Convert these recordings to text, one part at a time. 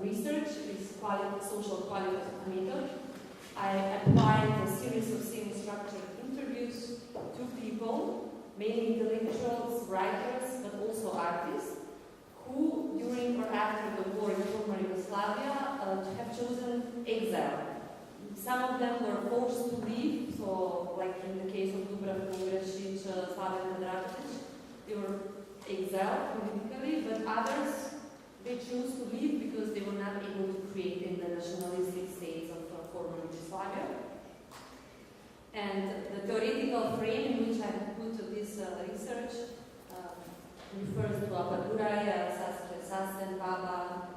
research is social qualitative method. I applied a series of semi-structured interviews to people, mainly intellectuals, writers, but also artists, who during or after the war in former Yugoslavia have chosen exile. Some of them were forced to leave, so like in the case of Dubravko Urašić, Slaven Kadratović, they were exiled politically, but others, they chose to leave because they were not able to create in the nationalistic states of former Yugoslavia. And the theoretical frame in which I put this research refers to Apaduraj, Sasten, Baba.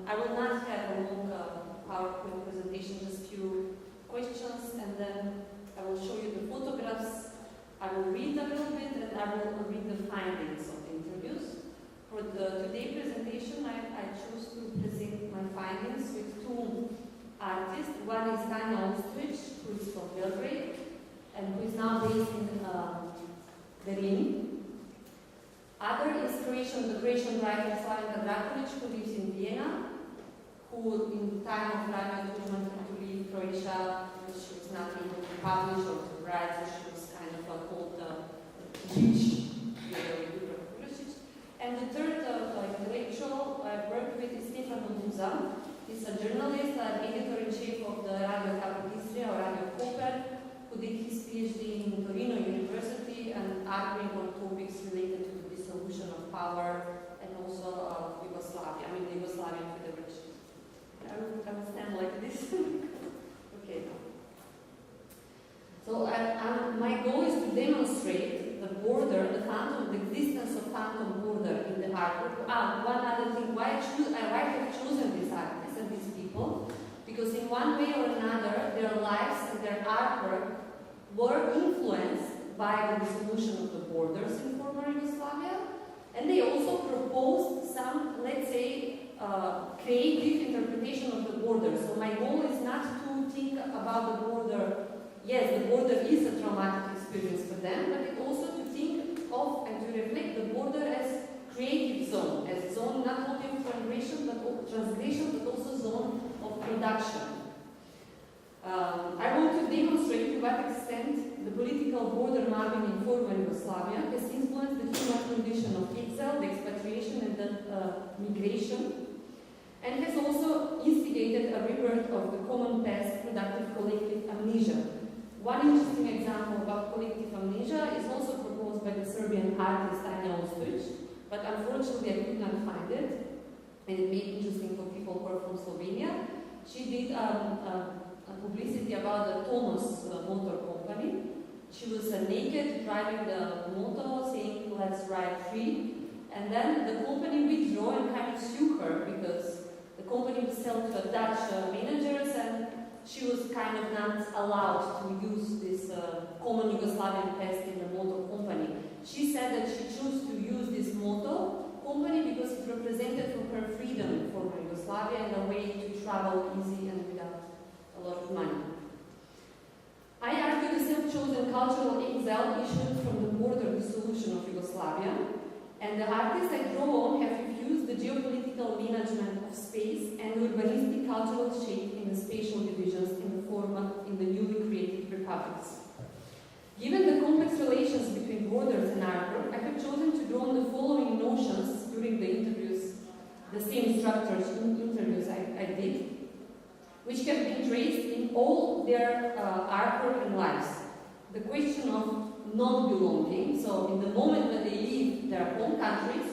I will not have a long PowerPoint presentation, just few questions, and then I will show you the photographs. I will read a little bit, and I will read the findings of the interviews. For the today's presentation, I chose to present my findings with two artists. One is Tanja Ostojić, who is from Belgrade, and who is now based in Berlin. Other is the Croatian writer Slaven Kadratović, who lives in Vienna, who in time of Franjo Tuđman had to leave Croatia because she was not able to publish or to write, so she was kind of called Žič, and the third intellectual I worked with is Stefano Musa. He's a journalist and editor-in-chief of the Radio Tabor Istria or Radio Koper, who did his PhD in Torino University and arguing on topics related to the dissolution of power and also of Yugoslavia, the Yugoslavian Federation. I will stand like this. Okay. So my goal is to demonstrate the border, the existence of phantom border in the artwork. One other thing, why I have chosen these artists and these people, because in one way or another, their lives and their artwork were influenced by the dissolution of the borders in former Yugoslavia, and they also proposed some, let's say, creative interpretation of the border. So my goal is not to think about the border. Yes, the border is a traumatic experience for them, but it also to think of and to reflect the border as creative zone, as zone not only of transgression but also zone of production. I want to demonstrate to what extent the political border mapping in former Yugoslavia has influenced the human condition of exile, the expatriation and the migration, and has also instigated a rebirth of the common past productive collective amnesia. One interesting example about collective amnesia is also proposed by the Serbian artist Tanja Ostojić, but unfortunately I could not find it, and it made it interesting for people who are from Slovenia. She did a publicity about the Tomos motor company. She was naked driving the motor saying, "Let's ride free," and then the company withdrew and kind of sued her because the company was sold to Dutch managers and she was kind of not allowed to use this common Yugoslavian past in the motor company. She said that she chose to use this motor company because it represented for her freedom in former Yugoslavia and a way to travel easy and without a lot of money. I argue the self-chosen cultural exile issued from the border dissolution of Yugoslavia, and the artists I draw on have refused the geopolitical management of space and urbanistic cultural shape in the spatial divisions in the newly created republics. Given the complex relations between borders and artwork, I have chosen to draw on the following notions during the interviews, the same structures in interviews I did, which have been traced in all their artwork and lives. The question of non-belonging, so in the moment when they leave their home countries,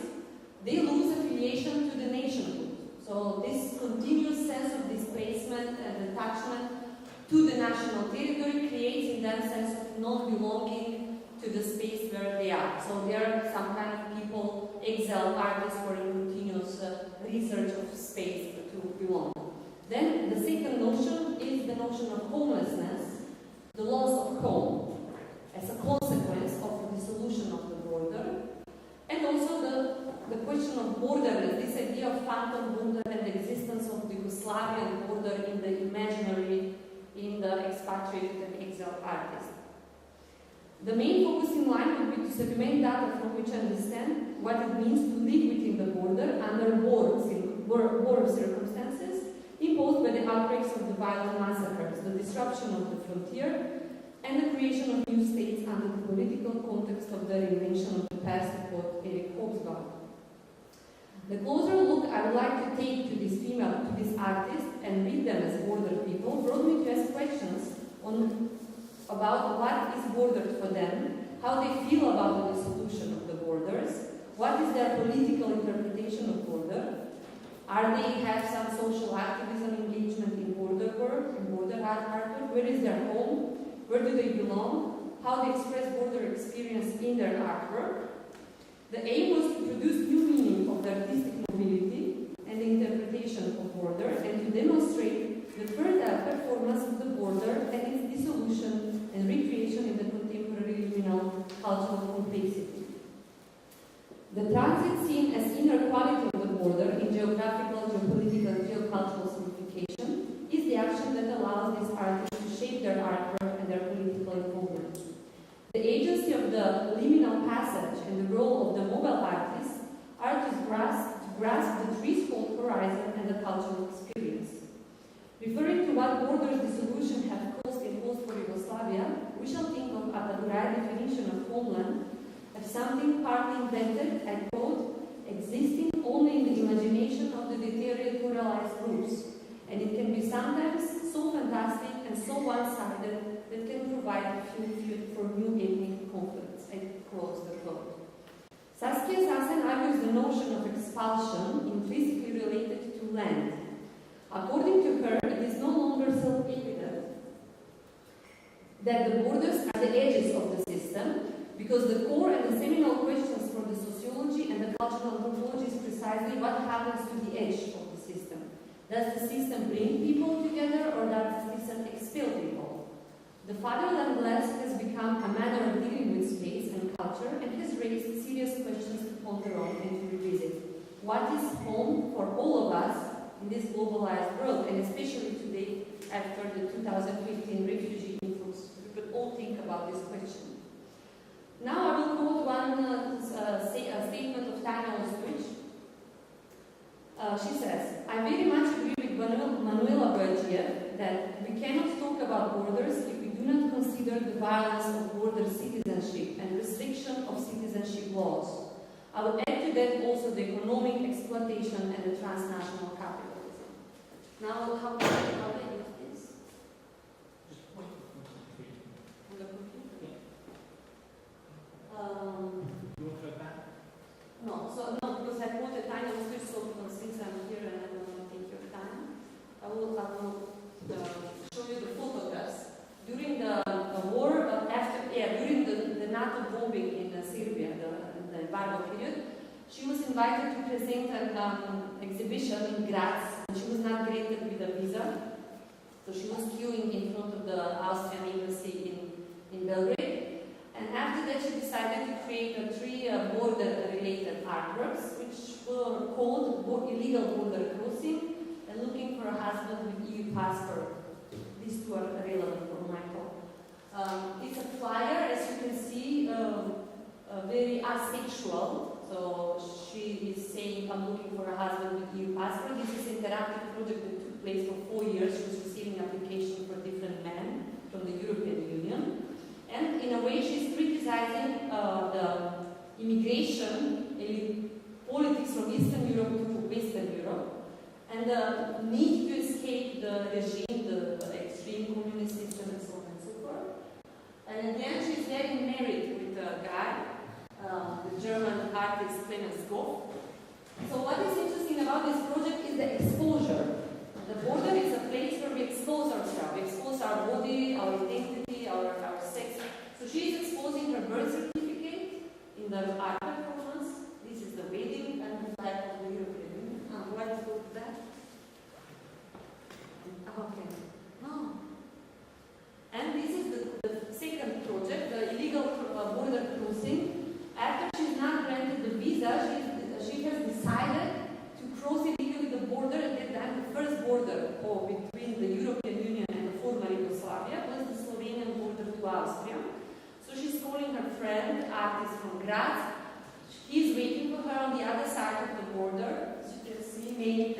they lose affiliation to the nationhood. So this continuous sense of displacement and attachment to the national territory creates in them a sense of non-belonging to the space where they are. So they are some kind of people, exiled artists who are in continuous research of space to belong. Then the second notion is the notion of homelessness, the loss of home, as a consequence of the dissolution of the border, and also the question of borderless, this idea of phantom border and the existence of the Yugoslavian border in the imaginary, in the expatriated and exiled artist. The main focusing line would be to segment data from which I understand what it means to live within the border under war war circumstances imposed by the outbreaks of the violent massacres, the disruption of the frontier, and the creation of new states under the political context of the reinvention of the past, to quote Eric Hobsbawm. The closer look I would like to take to this artist and read them as border people brought me to ask questions about what is bordered for them, how they feel about the dissolution of the borders, what is their political interpretation of border, are they have some social activism engagement in border work, in border artwork, where is their home, where do they belong, how they express border experience in their artwork. The aim was to produce new meaning of the artistic mobility and the interpretation of border, and to demonstrate the further performance of the border and its dissolution and recreation in the contemporary liminal cultural complexity. The transit seen as inner quality of the border in geographical, geopolitical, and geocultural signification is the action that allows these artists to shape their artwork and their political involvement. The agency of the liminal passage and the role of the mobile artists are to grasp the threefold horizon and the cultural experience. Referring to what borders dissolution have caused in post-war Yugoslavia, we shall think of Abadurai's definition of homeland as something partly invented, I quote, existing only in the imagination of the deterritorialized groups, and it can be sometimes so fantastic and so one-sided that can provide a fuel for new ethnic conflicts. I close the quote. Saskia Sassen argues the notion of expulsion intrinsically related to land. According to her, it is no longer self-evident that the borders are the edges of the system, because the core and the seminal questions for the sociology and the cultural anthropology is precisely what happens to the edge of the system. Does the system bring people together, or does the system expel people? The fatherland lens has become a manner of dealing with space and culture, and has raised serious questions to ponder on and to revisit. What is home for all of us in this globalized world, and especially today after the 2015 refugee influx? We could all think about this question. Now I will quote one statement of Tanja Ostojić. She says, I very much agree with Manuela Bergiev that we cannot talk about borders if we do not consider the violence of border citizenship and restriction of citizenship laws. I would add to that also the economic exploitation and the transnational capitalism. Now, how do I use this? On the computer? You want to go back? No, because I quoted Tanja Ostojić, so since I'm here and I don't want to take your time, I will show you the photographs. During the war, during the NATO bombing in Serbia, the embargo period, she was invited to present an exhibition in Graz, and she was not granted with a visa. So she was queuing in front of the Austrian embassy in Belgrade. And after that, she decided to create three border-related artworks, which were called Illegal Border Crossing and Looking for a Husband with EU Passport. These two are relevant for my talk. It's a flyer, as you can see, very asexual. So she is saying, I'm looking for a husband with EU passport. This is an interactive project that took place for 4 years. She was receiving applications for different men from the European Union. And in a way, she's criticizing the immigration politics from Eastern Europe to Western Europe, and the need to escape the regime, the extreme communist system, and so on and so forth. And at the end, she's getting married with a guy, the German artist Clemens Goff. So what is interesting about this project is the exposure. The border is a place where we expose ourselves. We expose our body, our identity, our sex. So she is exposing her birth certificate in the art performance. This is the wedding and the flag of the European Union. Why did you go to that? Okay. No. And this is the second project, the illegal border crossing. After she's not granted the visa, she has decided to cross illegally the border. At that time, the first border between the European Union and the former Yugoslavia was the Slovenian border to Austria. So she's calling her friend, artist from Graz. He's waiting for her on the other side of the border. As you can see, many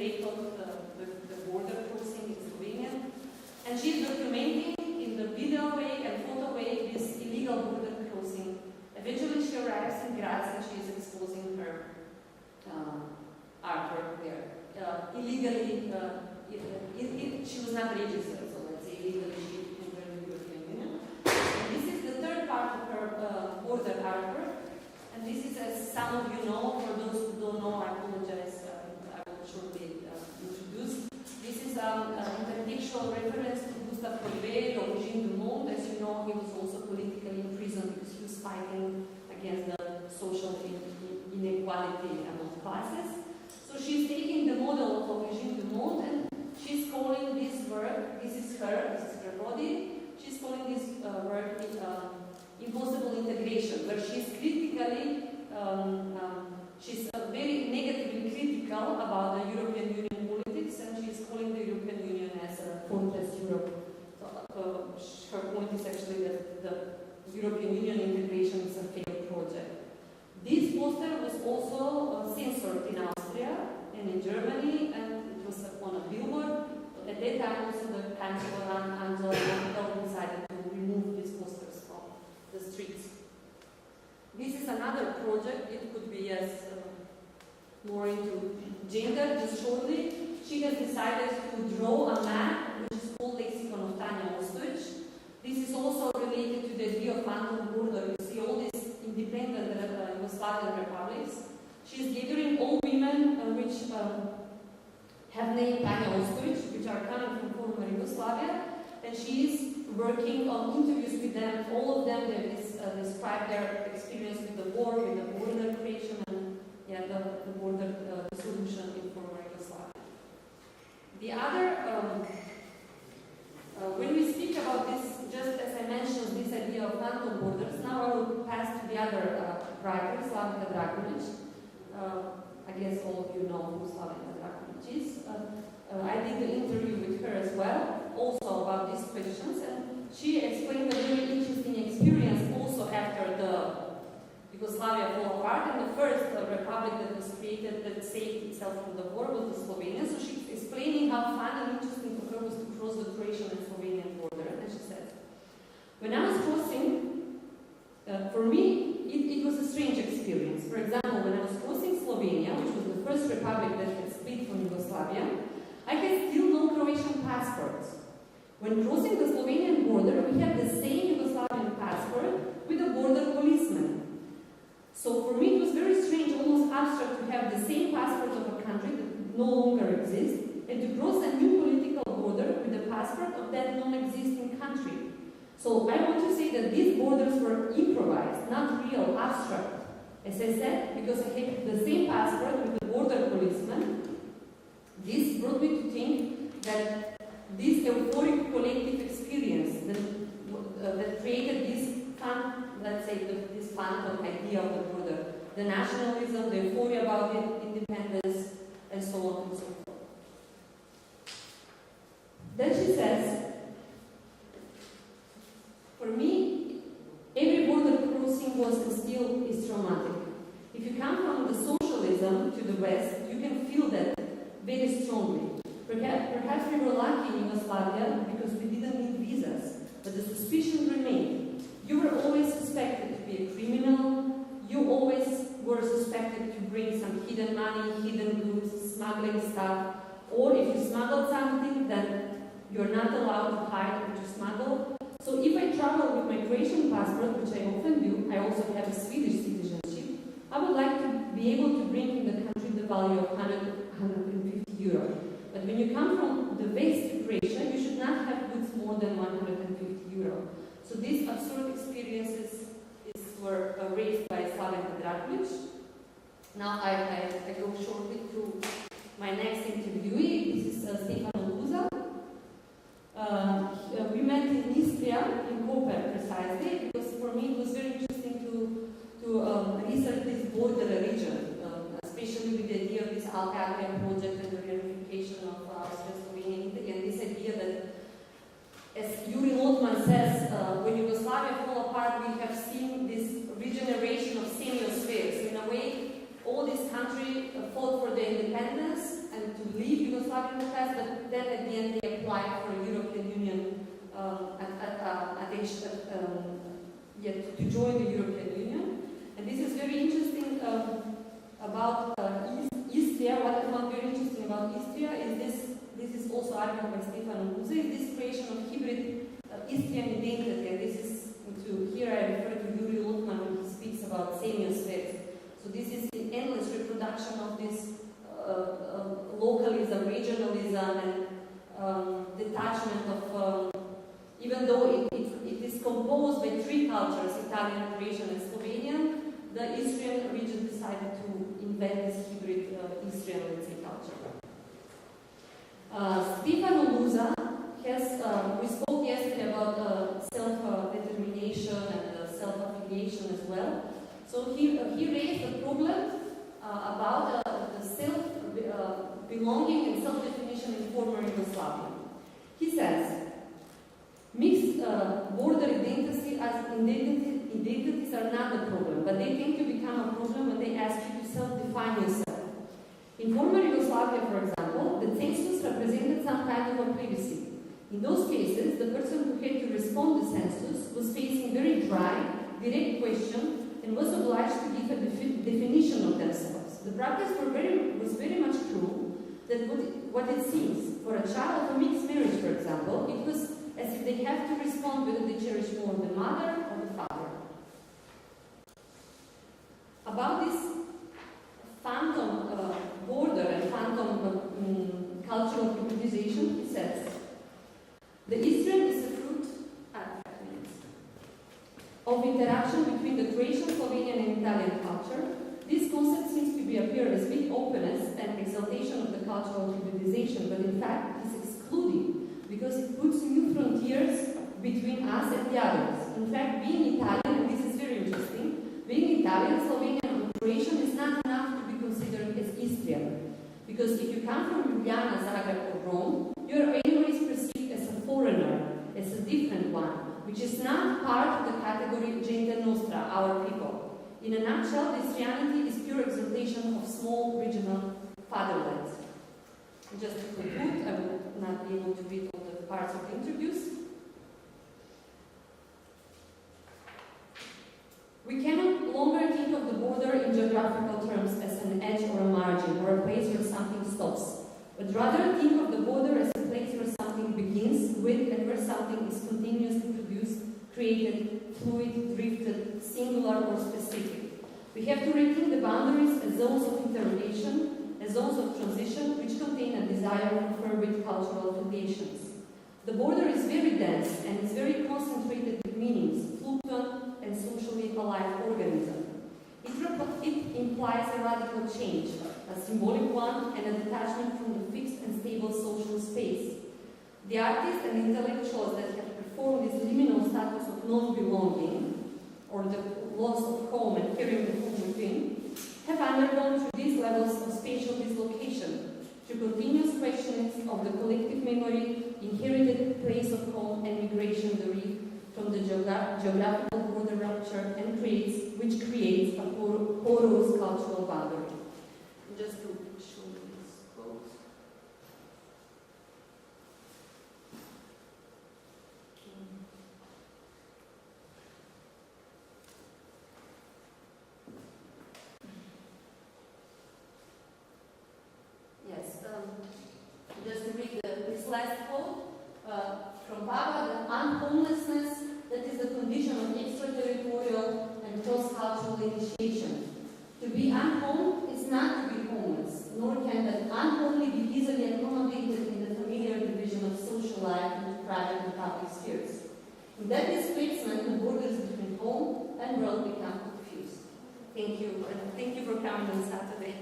not registered, so let's say legally she entered the European Union. And this is the third part of her border artwork. And this is, as some of you know, for those who don't know, I apologize, I will shortly introduce. This is an intertextual reference to Gustave Courbet, L'Origine du Monde. As you know, he was also politically imprisoned because he was fighting against the social inequality among classes. So she's taking the model of L'Origine du Monde and she's calling this work, this is her body, she's calling this work impossible integration, where she's critically, she's very negatively critical about the European Union politics, and she's calling the European Union as a fortress Europe. So, her point is actually that the European Union integration is a failed project. This poster was also censored in Austria and in Germany, and it was on a billboard. At that time, also the Chancellor Angela Merkel decided to remove these posters from the streets. This is another project. It could be as more into gender. Just shortly, she has decided to draw a map, which is called Lexicon of Tanja Ostojic. This is also related to the idea of phantom border. You see all these independent Yugoslavian republics. She's gathering all women which have named Tanja Ostojic, which are coming from former Yugoslavia, and she is working on interviews with them. All of them they describe their experience with the war, with the border creation, and the border solution in former Yugoslavia. The other, when we speak about this, just as I mentioned, this idea of phantom borders, now I will pass to the other writer, Slavika Drakulic. I guess all of you know who Slavika Drakulic is. I did an interview with her as well, also about these questions, and she explained a very interesting experience also after the Yugoslavia fell apart, and the first republic that was created that saved itself from the war was the Slovenia. So she's explaining how fun and interesting for her was to cross the Croatian and Slovenian border, and she says, when I was crossing, for me, it was a strange experience. For example, when I was crossing Slovenia, which was the first republic that had split from Yugoslavia, I had still no Croatian passports. When crossing the Slovenian border, we had the same Yugoslavian passport with a border policeman. So for me it was very strange, almost abstract, to have the same passport of a country that no longer exists, and to cross a new political border with the passport of that non-existing country. So I want to say that these borders were improvised, not real, abstract. As I said, because I had the same passport with the border policeman, this brought me to think that this euphoric collective experience that created this let's say this phantom idea of the border, the nationalism, the euphoria about it, independence, and so on and so forth. Then she says, for me, every border crossing was and still is traumatic. If you come from the socialism to the West, you can feel that very strongly. Perhaps we were lucky in Yugoslavia because we didn't need visas, but the suspicion remained. You were always suspected to be a criminal, you always were suspected to bring some hidden money, hidden goods, smuggling stuff, or if you smuggled something, then you're not allowed to hide what you smuggle. So if I travel with my Croatian passport, which I often do, I also have a Swedish citizenship, I would like to be able to bring in the country the value of 150 euro. But when you come from the West to Croatia, you should not have goods more than 150 euro. So these absurd experiences were raised by Slavika Drakulic. Now I go shortly to my next interviewee. This is Stefano Luza. We met in Istria, in Koper precisely, because for me it was very interesting to research this border region, especially with the idea of this Alta-Adria project and the reunification of Austria-Slovenia, and this idea that, as Yuri Lotman says, when Yugoslavia fell apart, we have seen this regeneration of semiospheres. In a way, all these countries fought for their independence and to leave Yugoslavia in the past, but then at the end they applied for a European Union to join the European Union. And this is very interesting about Istria. What I found very interesting about Istria is this is also also argued by Stefano Musa, is this creation of hybrid Istrian identity. And this is here I refer to Yuri Lutman when he speaks about semiospherics. So this is the endless reproduction of this localism, regionalism, and detachment of, even though it is composed by three cultures, Italian, Croatian, and Slovenian, the Istrian region decided to invent this hybrid Istrian, let's say, culture. Stefano Musa has, we spoke yesterday about self-determination and self-affiliation as well. So he raised a problem about the self-belonging and self-definition in former Yugoslavia. He says, mixed border identities are not a problem, but they tend to become a problem when they ask you to self-define yourself. In former Yugoslavia, for example, the census represented some kind of a privacy. In those cases, the person who had to respond to the census was facing very dry, direct question and was obliged to give a definition of themselves. The practice was very much true that what it seems. For a child of a mixed marriage, for example, it was as if they have to respond whether they cherish more the mother or the father. About this phantom border and phantom cultural hybridization, he says, the Istrian is a fruit of interaction between the Croatian, Slovenian, and Italian culture. This concept seems to appear as big openness and exaltation of the cultural hybridization, but in fact it is excluding because it puts new frontiers between us and the others. In fact, being Italian, and this is very interesting, being Italian, Slovenian, and Croatian is not enough to be considered as Istrian. Because if you come from Ljubljana, Zagreb, or Rome, you are always perceived as a foreigner, as a different one, which is not part of the category Gente Nostra, our people. In a nutshell, this reality is pure exaltation of small regional fatherlands. Just to conclude, I will not be able to read all the parts of the interviews. We cannot longer think of the border in geographical terms as an edge or a margin, or a place where something stops, but rather think of the border as a place where something begins with and where something is continuously produced, created, fluid, drifted, singular or specific. We have to rethink the boundaries as zones of interrogation, as zones of transition, which contain a desire for fervid cultural affiliations. The border is very dense and is very concentrated with meanings, fluctuant and socially alive organism. It implies a radical change, a symbolic one, and a detachment from the fixed and stable social space. The artists and intellectuals that have performed this liminal status of non-belonging, or the loss of home and carrying the home within, have undergone through these levels of spatial dislocation, through continuous questionings of the collective memory, inherited place of home and migration derived from the geographical border rupture, and which creates a porous cultural boundary. Just to show this quote. Yes, just to read this last quote from Baba, the unhomelessness that is the condition of extraterritorial and cross-cultural initiation. To be unhomed is not to be homeless, nor can that unhomely be easily accommodated in the familiar division of social life into private and public spheres. In that displacement, the borders between home and world become confused. Thank you, and thank you for coming on Saturday.